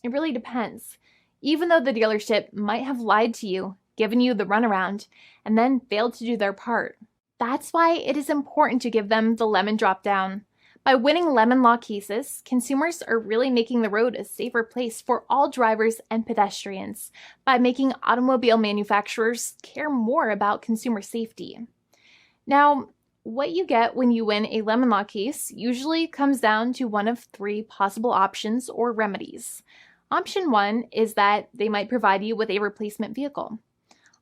It really depends. Even though the dealership might have lied to you, given you the runaround, and then failed to do their part. That's why it is important to give them the lemon drop down. By winning lemon law cases, consumers are really making the road a safer place for all drivers and pedestrians by making automobile manufacturers care more about consumer safety. Now, what you get when you win a lemon law case usually comes down to one of three possible options or remedies. Option 1 is that they might provide you with a replacement vehicle.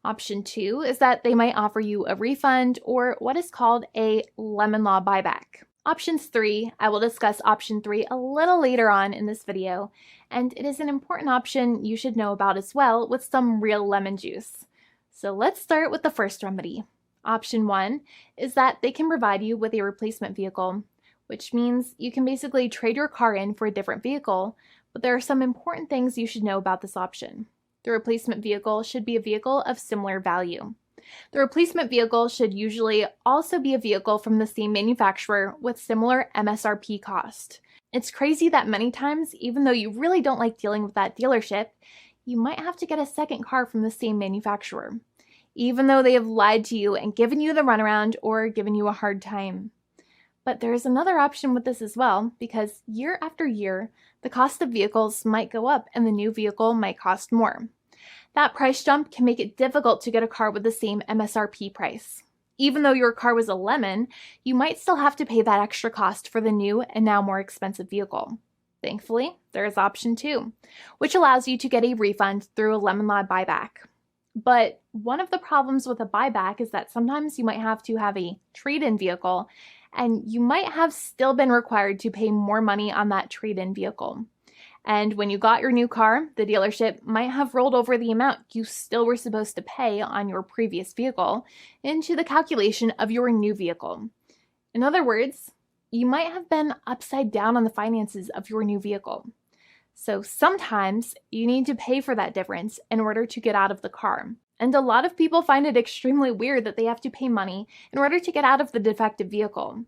Option 2 is that they might offer you a refund or what is called a lemon law buyback. Options 3, I will discuss option 3 a little later on in this video, and it is an important option you should know about as well with some real lemon juice. So let's start with the first remedy. Option 1 is that they can provide you with a replacement vehicle, which means you can basically trade your car in for a different vehicle, but there are some important things you should know about this option. The replacement vehicle should be a vehicle of similar value. The replacement vehicle should usually also be a vehicle from the same manufacturer with similar MSRP cost. It's crazy that many times, even though you really don't like dealing with that dealership, you might have to get a second car from the same manufacturer, even though they have lied to you and given you the runaround or given you a hard time. But there is another option with this as well, because year after year, the cost of vehicles might go up and the new vehicle might cost more. That price jump can make it difficult to get a car with the same MSRP price. Even though your car was a lemon, you might still have to pay that extra cost for the new and now more expensive vehicle. Thankfully, there is option 2, which allows you to get a refund through a lemon law buyback. But one of the problems with a buyback is that sometimes you might have to have a trade-in vehicle, and you might have still been required to pay more money on that trade-in vehicle. And when you got your new car, the dealership might have rolled over the amount you still were supposed to pay on your previous vehicle into the calculation of your new vehicle. In other words, you might have been upside down on the finances of your new vehicle. So sometimes you need to pay for that difference in order to get out of the car. And a lot of people find it extremely weird that they have to pay money in order to get out of the defective vehicle.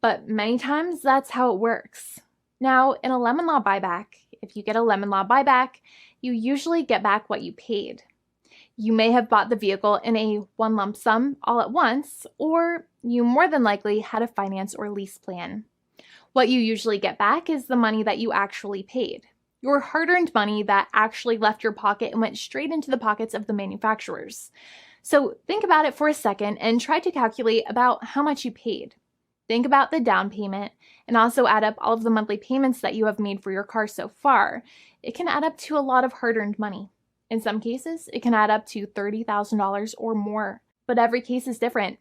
But many times that's how it works. Now, in a lemon law buyback, if you get a lemon law buyback, you usually get back what you paid. You may have bought the vehicle in a one lump sum all at once, or you more than likely had a finance or lease plan. What you usually get back is the money that you actually paid. Your hard-earned money that actually left your pocket and went straight into the pockets of the manufacturers. So think about it for a second and try to calculate about how much you paid. Think about the down payment and also add up all of the monthly payments that you have made for your car so far. It can add up to a lot of hard-earned money. In some cases, it can add up to $30,000 or more, but every case is different.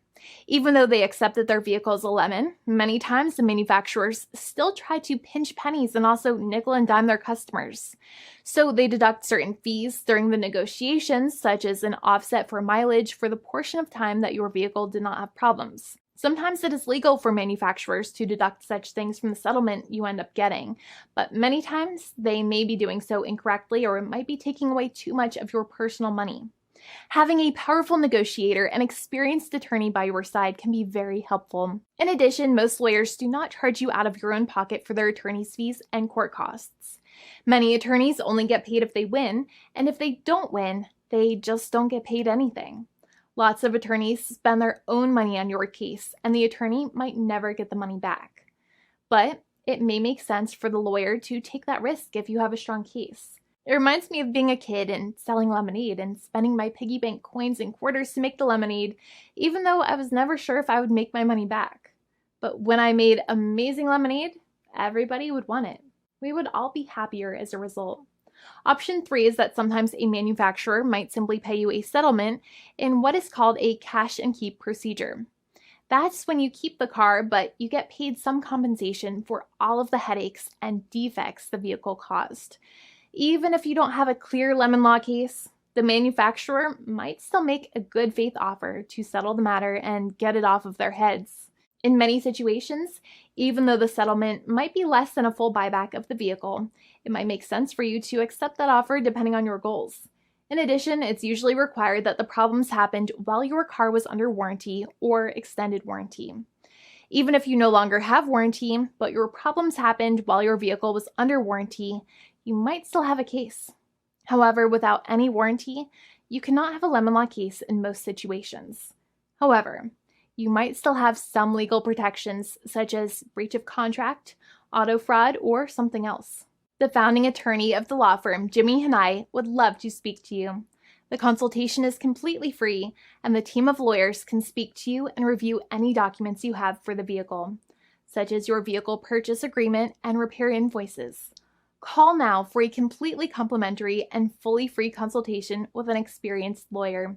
Even though they accept that their vehicle is a lemon, many times the manufacturers still try to pinch pennies and also nickel and dime their customers. So they deduct certain fees during the negotiations, such as an offset for mileage for the portion of time that your vehicle did not have problems. Sometimes it is legal for manufacturers to deduct such things from the settlement you end up getting, but many times they may be doing so incorrectly or it might be taking away too much of your personal money. Having a powerful negotiator and experienced attorney by your side can be very helpful. In addition, most lawyers do not charge you out of your own pocket for their attorney's fees and court costs. Many attorneys only get paid if they win, and if they don't win, they just don't get paid anything. Lots of attorneys spend their own money on your case, and the attorney might never get the money back. But it may make sense for the lawyer to take that risk if you have a strong case. It reminds me of being a kid and selling lemonade and spending my piggy bank coins and quarters to make the lemonade, even though I was never sure if I would make my money back. But when I made amazing lemonade, everybody would want it. We would all be happier as a result. Option 3 is that sometimes a manufacturer might simply pay you a settlement in what is called a cash and keep procedure. That's when you keep the car, but you get paid some compensation for all of the headaches and defects the vehicle caused. Even if you don't have a clear lemon law case, the manufacturer might still make a good faith offer to settle the matter and get it off of their heads. In many situations, even though the settlement might be less than a full buyback of the vehicle, it might make sense for you to accept that offer depending on your goals. In addition, it's usually required that the problems happened while your car was under warranty or extended warranty. Even if you no longer have warranty, but your problems happened while your vehicle was under warranty, you might still have a case. However, without any warranty, you cannot have a lemon law case in most situations. However, you might still have some legal protections such as breach of contract, auto fraud, or something else. The founding attorney of the law firm, Jimmy and I, would love to speak to you. The consultation is completely free, and the team of lawyers can speak to you and review any documents you have for the vehicle, such as your vehicle purchase agreement and repair invoices. Call now for a completely complimentary and fully free consultation with an experienced lawyer.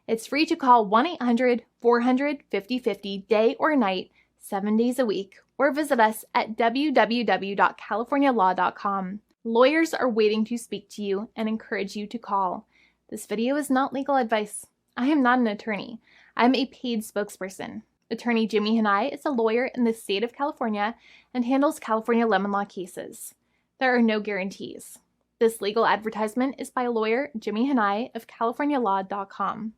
It's free to call 1-800-400-5050 day or night, 7 days a week, or visit us at www.californialaw.com. Lawyers are waiting to speak to you and encourage you to call. This video is not legal advice. I am not an attorney. I'm a paid spokesperson. Attorney Jimmy Hanai is a lawyer in the state of California and handles California lemon law cases. There are no guarantees. This legal advertisement is by lawyer Jimmy Hanai of CaliforniaLaw.com.